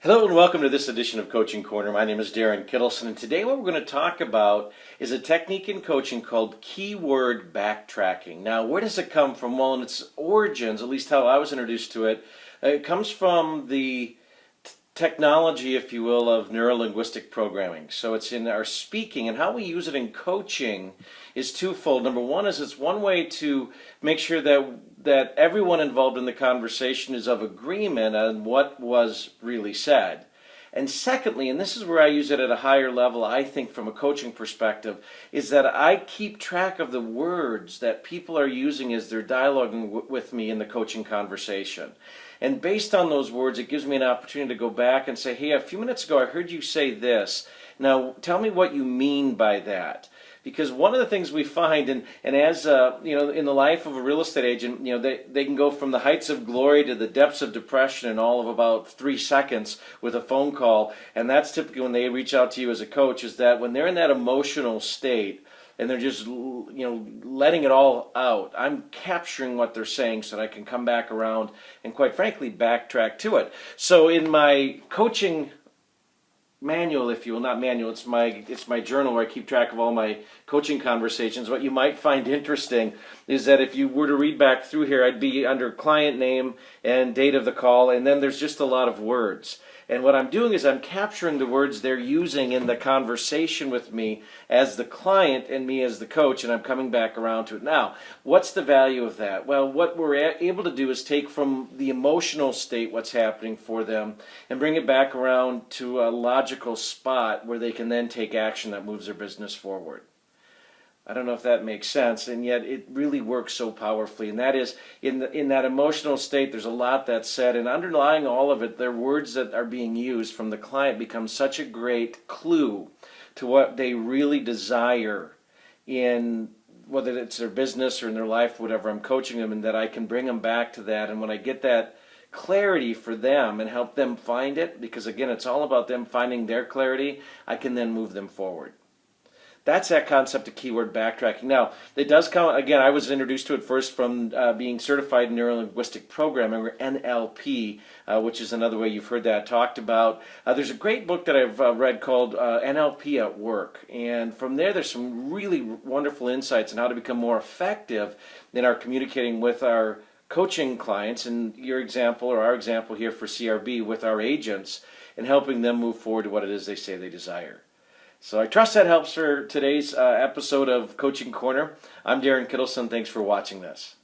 Hello and welcome to this edition of Coaching Corner. My name is Darren Kittleson, and today what we're going to talk about is a technique in coaching called keyword backtracking. Now, where does it come from? Well, in its origins, at least how I was introduced to it, it comes from the technology, if you will, of neurolinguistic programming. So it's in our speaking, and how we use it in coaching is twofold. Number one is it's one way to make sure that everyone involved in the conversation is of agreement on what was really said. And secondly, and this is where I use it at a higher level, I think from a coaching perspective, is that I keep track of the words that people are using as they're dialoguing with me in the coaching conversation. And based on those words, it gives me an opportunity to go back and say, hey, a few minutes ago I heard you say this. Now tell me what you mean by that. Because one of the things we find, and as in the life of a real estate agent, they can go from the heights of glory to the depths of depression in all of about 3 seconds with a phone call. And that's typically when they reach out to you as a coach, is that when they're in that emotional state and they're just letting it all out, I'm capturing what they're saying so that I can come back around and, quite frankly, backtrack to it. So in my coaching manual, if you will, not manual, it's my journal where I keep track of all my coaching conversations. What you might find interesting is that if you were to read back through here, I'd be under client name and date of the call, and then there's just a lot of words. And what I'm doing is I'm capturing the words they're using in the conversation with me as the client and me as the coach, and I'm coming back around to it. Now, what's the value of that? Well, what we're able to do is take from the emotional state what's happening for them and bring it back around to a logical spot where they can then take action that moves their business forward. I don't know if that makes sense, and yet it really works so powerfully. And that is, in that emotional state, there's a lot that's said, and underlying all of it, their words that are being used from the client become such a great clue to what they really desire in, whether it's their business or in their life, whatever I'm coaching them, and that I can bring them back to that. And when I get that clarity for them and help them find it, because again, it's all about them finding their clarity, I can then move them forward. That's that concept of keyword backtracking. Now, it does come, again, I was introduced to it first from being certified in neurolinguistic programming, or NLP, which is another way you've heard that talked about. There's a great book that I've read called NLP at Work, and from there's some really wonderful insights on how to become more effective in our communicating with our coaching clients, and your example, or our example here for CRB, with our agents, and helping them move forward to what it is they say they desire. So I trust that helps for today's episode of Coaching Corner. I'm Darren Kittleson. Thanks for watching this.